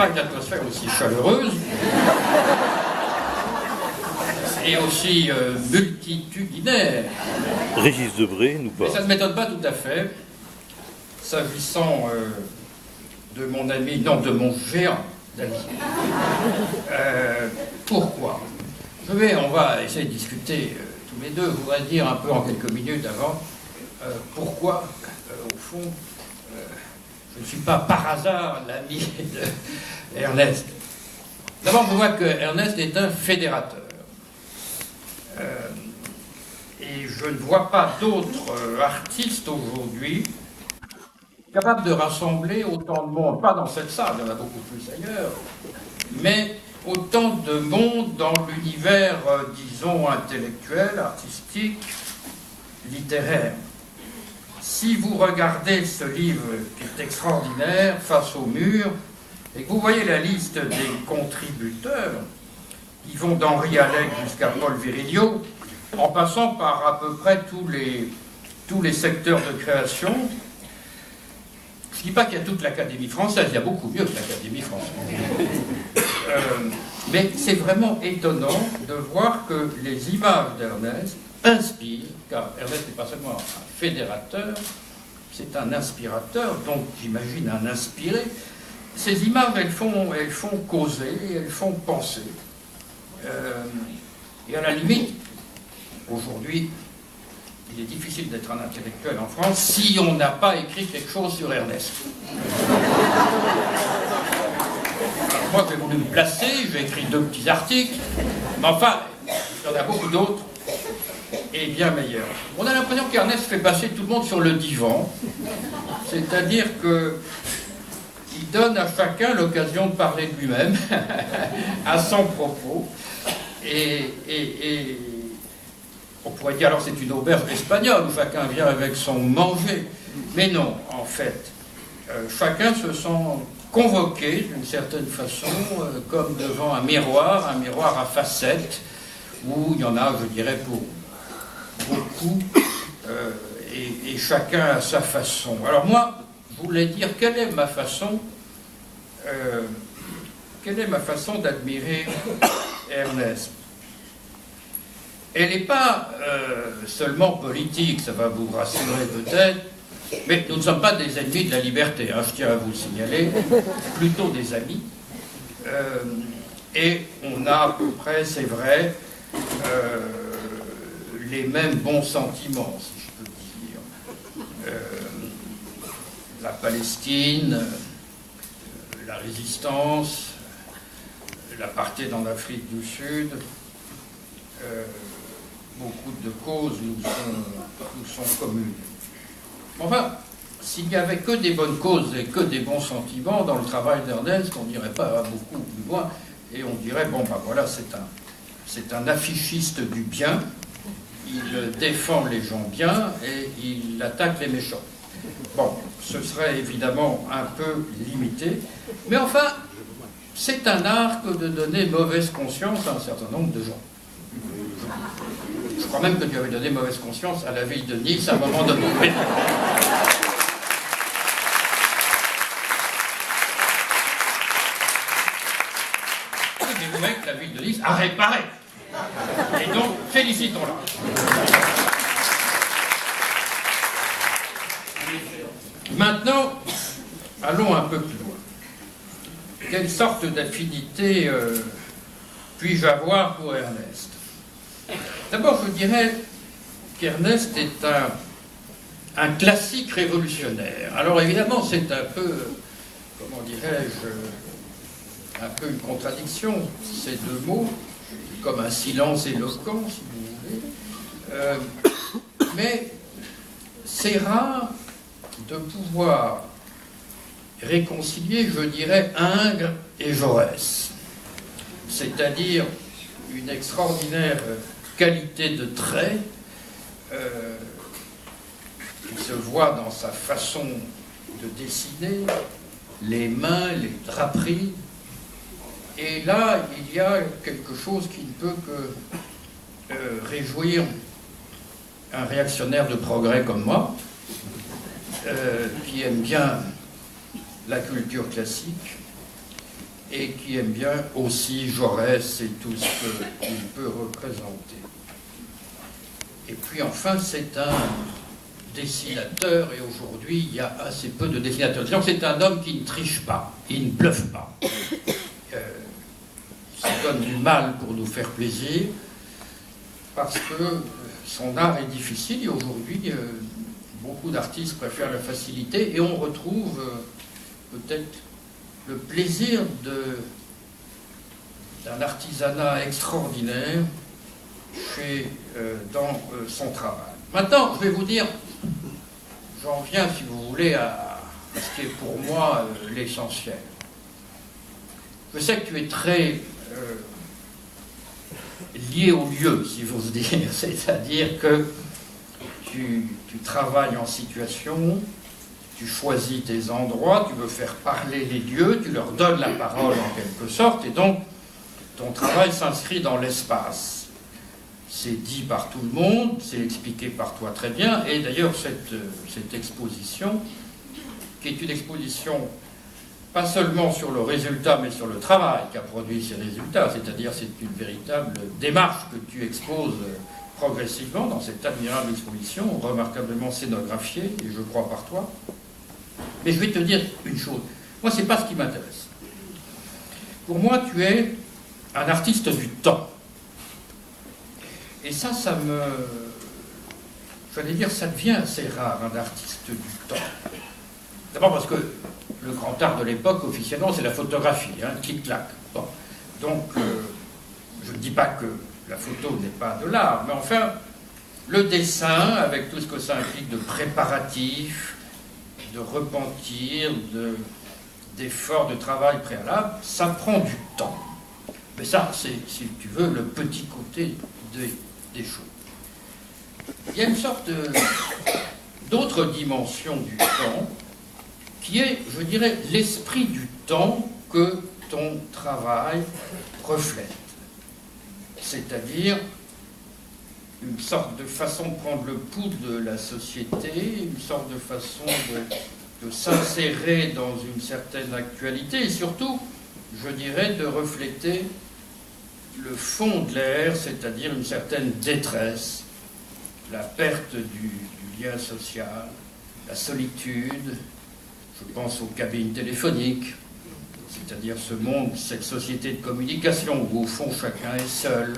pas une atmosphère aussi chaleureuse et aussi multitudinaire. Régis Debray nous parle. Mais ça ne m'étonne pas tout à fait, s'agissant de mon ami, non, de mon géant d'ami. Pourquoi? On va essayer de discuter tous les deux. Je voudrais dire un peu en quelques minutes avant pourquoi, au fond, je ne suis pas par hasard l'ami d'Ernest. D'abord, on voit que Ernest est un fédérateur. Et je ne vois pas d'autres artistes aujourd'hui capables de rassembler autant de monde, pas dans cette salle, il y en a beaucoup plus ailleurs, mais autant de monde dans l'univers, disons, intellectuel, artistique, littéraire. Si vous regardez ce livre qui est extraordinaire, Face au mur, et que vous voyez la liste des contributeurs, qui vont d'Henri Alec jusqu'à Paul Virilio, en passant par à peu près tous les secteurs de création. Je ne dis pas qu'il y a toute l'Académie française, il y a beaucoup mieux que l'Académie française. Mais c'est vraiment étonnant de voir que les images d'Ernest inspirent, car Ernest n'est pas seulement un fédérateur, c'est un inspirateur, donc j'imagine un inspiré. Ces images, elles font causer, elles font penser. Et à la limite, aujourd'hui, il est difficile d'être un intellectuel en France si on n'a pas écrit quelque chose sur Ernest. Alors moi, j'ai voulu me placer, j'ai écrit 2 petits articles, mais enfin, il y en a beaucoup d'autres, et bien meilleurs. On a l'impression qu'Ernest fait passer tout le monde sur le divan, c'est-à-dire qu'il donne à chacun l'occasion de parler de lui-même, à son propos, et on pourrait dire alors c'est une auberge espagnole où chacun vient avec son manger. Mais non, en fait, chacun se sent convoqué d'une certaine façon, comme devant un miroir à facettes, où il y en a, je dirais, pour beaucoup, et chacun à sa façon. Alors moi, je voulais dire quelle est ma façon d'admirer Ernest. Elle n'est pas seulement politique, ça va vous rassurer peut-être, mais nous ne sommes pas des ennemis de la liberté, hein, je tiens à vous le signaler, plutôt des amis. Et on a à peu près, c'est vrai, les mêmes bons sentiments, si je peux dire. La Palestine, la résistance, l'apartheid en Afrique du Sud, beaucoup de causes nous sont communes. Enfin, s'il n'y avait que des bonnes causes et que des bons sentiments dans le travail d'Ernest, on n'irait pas beaucoup plus loin et on dirait, bon ben voilà, c'est un affichiste du bien, il défend les gens bien et il attaque les méchants. Bon, ce serait évidemment un peu limité, mais enfin, c'est un art que de donner mauvaise conscience à un certain nombre de gens. Je crois même que tu avais donné mauvaise conscience à la ville de Nice à un moment donné. Mais vous voyez que la ville de Nice a réparé. Et donc, félicitons-la. Maintenant, allons un peu plus loin. Quelle sorte d'affinité puis-je avoir pour Ernest? D'abord, je dirais qu'Ernest est un classique révolutionnaire. Alors évidemment, c'est un peu, comment dirais-je, un peu une contradiction, ces 2 mots, comme un silence éloquent, si vous voulez. Mais c'est rare de pouvoir réconcilier, je dirais, Ingres et Jaurès. C'est-à-dire une extraordinaire qualité de trait qui se voit dans sa façon de dessiner, les mains, les draperies. Et là, il y a quelque chose qui ne peut que réjouir un réactionnaire de progrès comme moi, qui aime bien la culture classique, et qui aime bien aussi Jaurès et tout ce qu'il peut représenter. Et puis enfin, c'est un dessinateur, et aujourd'hui, il y a assez peu de dessinateurs. Disons que c'est un homme qui ne triche pas, il ne bluffe pas. Il se donne du mal pour nous faire plaisir, parce que son art est difficile, et aujourd'hui, beaucoup d'artistes préfèrent la facilité, et on retrouve peut-être le plaisir d'un artisanat extraordinaire dans son travail. Maintenant, je vais vous dire, j'en viens, si vous voulez, à ce qui est pour moi l'essentiel. Je sais que tu es très lié au lieu, si j'ose dire, c'est-à-dire que tu travailles en situation, tu choisis tes endroits, tu veux faire parler les lieux, tu leur donnes la parole en quelque sorte, et donc ton travail s'inscrit dans l'espace. C'est dit par tout le monde, c'est expliqué par toi très bien, et d'ailleurs cette exposition, qui est une exposition pas seulement sur le résultat, mais sur le travail qu'a produit ces résultats, c'est-à-dire c'est une véritable démarche que tu exposes progressivement dans cette admirable exposition, remarquablement scénographiée, et je crois par toi. Mais je vais te dire une chose, moi c'est pas ce qui m'intéresse. Pour moi, tu es un artiste du temps. Et ça me... J'allais dire, ça devient assez rare, un artiste du temps. D'abord parce que le grand art de l'époque, officiellement, c'est la photographie, clic-clac. Bon. Donc, je ne dis pas que la photo n'est pas de l'art, mais enfin, le dessin, avec tout ce que ça implique de préparatifs, de repentir, d'efforts de travail préalable, ça prend du temps. Mais ça, c'est, si tu veux, le petit côté des choses. Il y a une sorte d'autre dimension du temps qui est, je dirais, l'esprit du temps que ton travail reflète. C'est-à-dire une sorte de façon de prendre le pouls de la société, une sorte de façon de s'insérer dans une certaine actualité, et surtout, je dirais, de refléter le fond de l'air, c'est-à-dire une certaine détresse, la perte du lien social, la solitude, je pense aux cabines téléphoniques, c'est-à-dire ce monde, cette société de communication où au fond chacun est seul.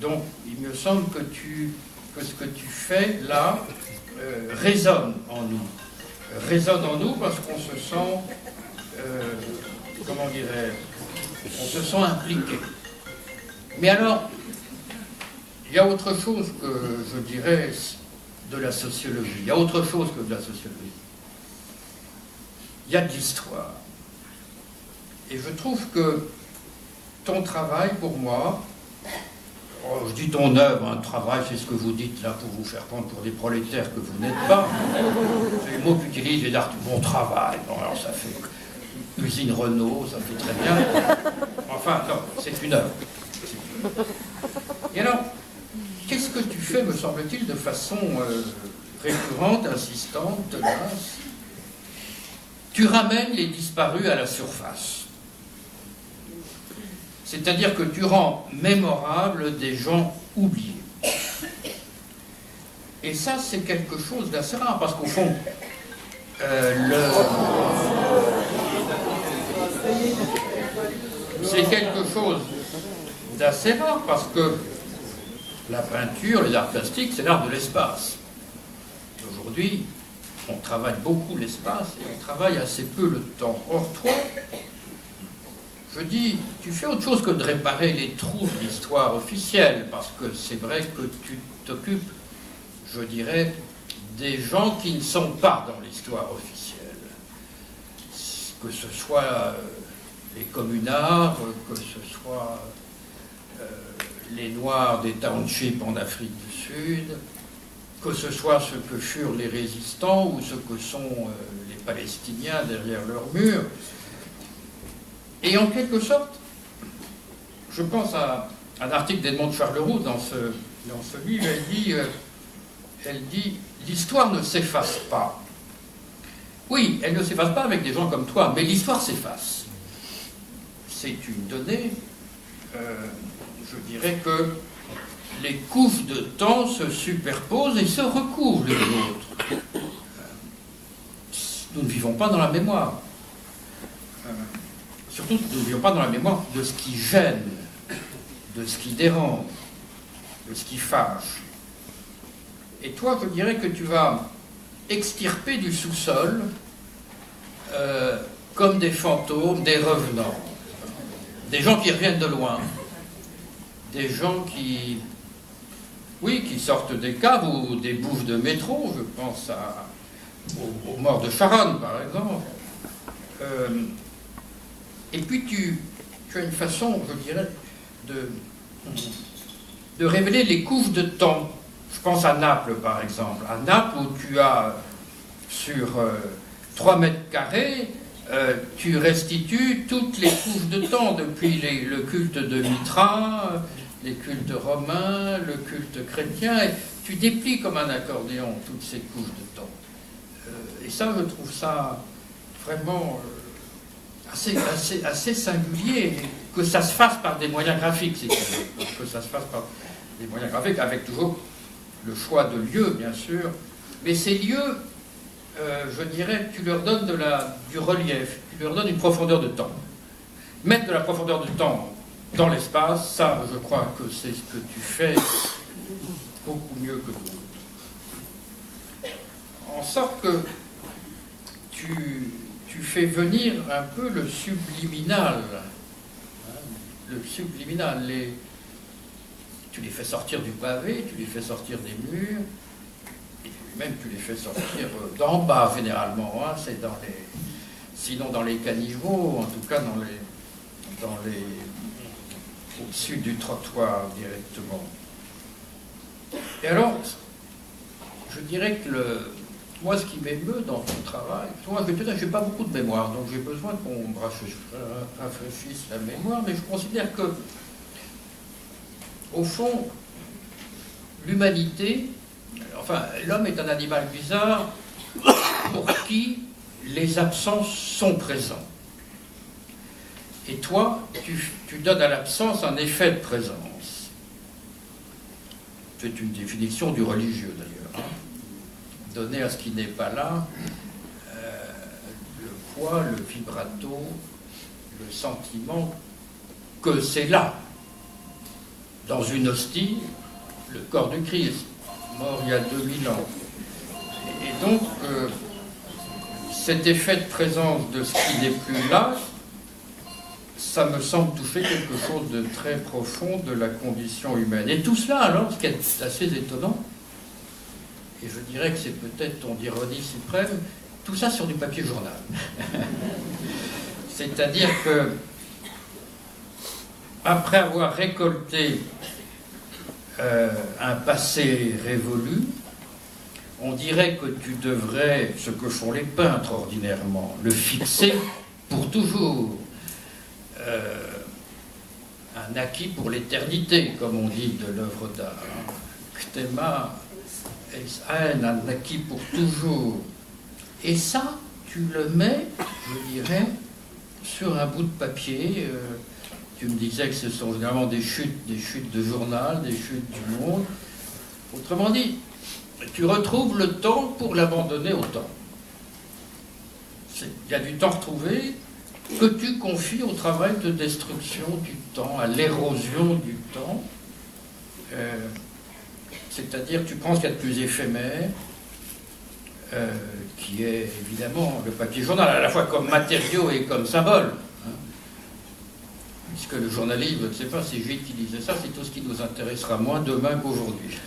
Donc il me semble que ce que tu fais là résonne en nous parce qu'on se sent, comment dirais-je, on se sent impliqué. Mais alors, il y a autre chose que, je dirais, de la sociologie. Il y a autre chose que de la sociologie. Il y a de l'histoire. Et je trouve que ton travail, pour moi, je dis ton œuvre, travail, c'est ce que vous dites là pour vous faire prendre pour des prolétaires que vous n'êtes pas. C'est le mot qu'utilise les artistes. Mon travail. Bon, alors ça fait usine Renault, ça fait très bien. Enfin, non, c'est une œuvre. Et alors, qu'est-ce que tu fais, me semble-t-il, de façon récurrente, insistante, tenace? Tu ramènes les disparus à la surface. C'est-à-dire que tu rends mémorable des gens oubliés. Et ça, c'est quelque chose d'assez rare, parce qu'au fond, c'est quelque chose d'assez rare, parce que la peinture, les arts plastiques, c'est l'art de l'espace. Aujourd'hui, on travaille beaucoup l'espace et on travaille assez peu le temps. Or, toi, je dis, tu fais autre chose que de réparer les trous de l'histoire officielle, parce que c'est vrai que tu t'occupes, je dirais, des gens qui ne sont pas dans l'histoire officielle. Que ce soit les communards, que ce soit les Noirs des townships en Afrique du Sud, que ce soit ce que furent les résistants ou ce que sont les Palestiniens derrière leurs murs. Et en quelque sorte, je pense à un article d'Edmond Charleroux dans ce livre, elle dit « L'histoire ne s'efface pas ». Oui, elle ne s'efface pas avec des gens comme toi, mais l'histoire s'efface. c'est une donnée, je dirais que les couches de temps se superposent et se recouvrent l'une l'autre. Nous ne vivons pas dans la mémoire. Surtout, nous ne vivons pas dans la mémoire de ce qui gêne, de ce qui dérange, de ce qui fâche. Et toi, je dirais que tu vas extirper du sous-sol comme des fantômes, des revenants, des gens qui reviennent de loin, des gens qui, oui, qui sortent des caves ou des bouffes de métro, je pense aux morts de Charonne, par exemple. Et puis tu as une façon, je dirais, de révéler les couches de temps. Je pense à Naples, par exemple. À Naples, où tu as, sur 3 mètres carrés, tu restitues toutes les couches de temps, depuis le culte de Mitra, les cultes romains, le culte chrétien, et tu déplies comme un accordéon toutes ces couches de temps. Et ça, je trouve ça vraiment assez singulier, que ça se fasse par des moyens graphiques, si tu veux. Que ça se fasse par des moyens graphiques, avec toujours le choix de lieux, bien sûr. Mais ces lieux, je dirais, tu leur donnes du relief, tu leur donnes une profondeur de temps. Mettre de la profondeur de temps dans l'espace, ça, je crois que c'est ce que tu fais beaucoup mieux que d'autres. En sorte que tu fais venir un peu le subliminal. Le subliminal. Tu les fais sortir du pavé, tu les fais sortir des murs, et même tu les fais sortir d'en bas, généralement. C'est sinon dans les caniveaux, en tout cas au-dessus du trottoir directement. Et alors, je dirais que moi, ce qui m'émeut dans ton travail, moi, je n'ai pas beaucoup de mémoire, donc j'ai besoin qu'on me rafraîchisse la mémoire, mais je considère que, au fond, l'humanité, enfin, l'homme est un animal bizarre pour qui les absences sont présents. Et toi, tu donnes à l'absence un effet de présence. C'est une définition du religieux, d'ailleurs. Donner à ce qui n'est pas là le poids, le vibrato, le sentiment que c'est là, dans une hostie, le corps du Christ, mort il y a 2000 ans. Et donc, cet effet de présence de ce qui n'est plus là, ça me semble toucher quelque chose de très profond de la condition humaine. Et tout cela, alors, ce qui est assez étonnant, et je dirais que c'est peut-être ton ironie suprême, tout ça sur du papier journal. C'est-à-dire que, après avoir récolté un passé révolu, on dirait que tu devrais, ce que font les peintres ordinairement, le fixer pour toujours. Un acquis pour l'éternité, comme on dit de l'œuvre d'art. Kthema un acquis pour toujours. Et ça, tu le mets, je dirais, sur un bout de papier. Tu me disais que ce sont généralement des chutes de journal, des chutes du monde. Autrement dit, tu retrouves le temps pour l'abandonner au temps. Il y a du temps retrouvé que tu confies au travail de destruction du temps, à l'érosion du temps. C'est-à-dire, tu prends ce qu'il y a de plus éphémère, qui est évidemment le papier journal, à la fois comme matériau et comme symbole. Puisque le journalisme, je ne sais pas, c'est Gide qui disait ça, c'est tout ce qui nous intéressera moins demain qu'aujourd'hui.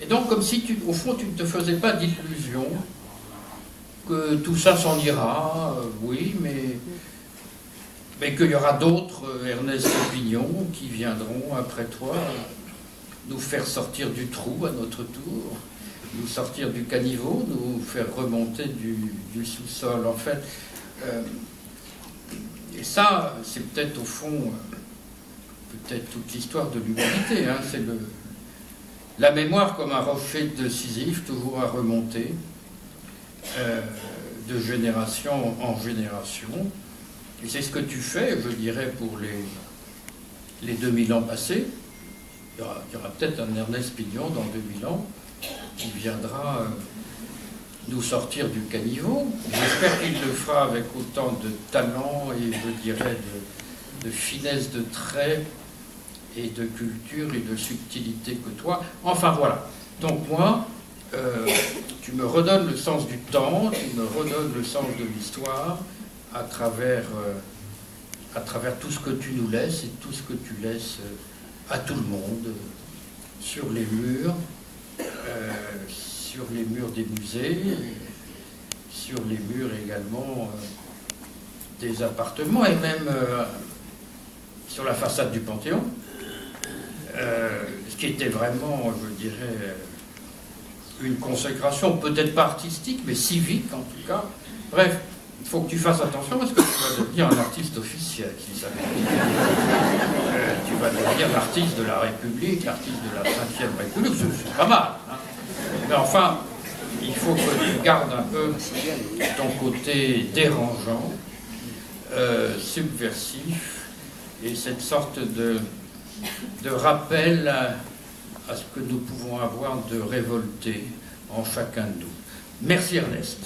Et donc, comme si, au fond, tu ne te faisais pas d'illusion que tout ça s'en ira, oui, mais qu'il y aura d'autres Ernest Pignon qui viendront après toi nous faire sortir du trou à notre tour, nous sortir du caniveau, nous faire remonter du sous-sol. En fait, et ça, c'est peut-être au fond, peut-être toute l'histoire de l'humanité. C'est la mémoire comme un rocher de Sisyphe, toujours à remonter. de génération en génération. Et c'est ce que tu fais, je dirais, pour les 2000 ans passés. Il y aura peut-être un Ernest Pignon dans 2000 ans qui viendra nous sortir du caniveau. J'espère qu'il le fera avec autant de talent et, je dirais, de finesse de trait et de culture et de subtilité que toi. Enfin voilà. Donc moi, tu me redonnes le sens du temps, tu me redonnes le sens de l'histoire à travers tout ce que tu nous laisses et tout ce que tu laisses à tout le monde, sur les murs des musées, sur les murs également des appartements et même sur la façade du Panthéon, ce qui était vraiment, je dirais, une consécration, peut-être pas artistique, mais civique en tout cas. Bref, il faut que tu fasses attention parce que tu vas devenir un artiste officiel, si ça tu vas devenir l'artiste de la République, l'artiste de la 5e République, c'est pas mal. Hein. Mais enfin, il faut que tu gardes un peu ton côté dérangeant, subversif, et cette sorte de rappel à ce que nous pouvons avoir de révolté en chacun de nous. Merci Ernest.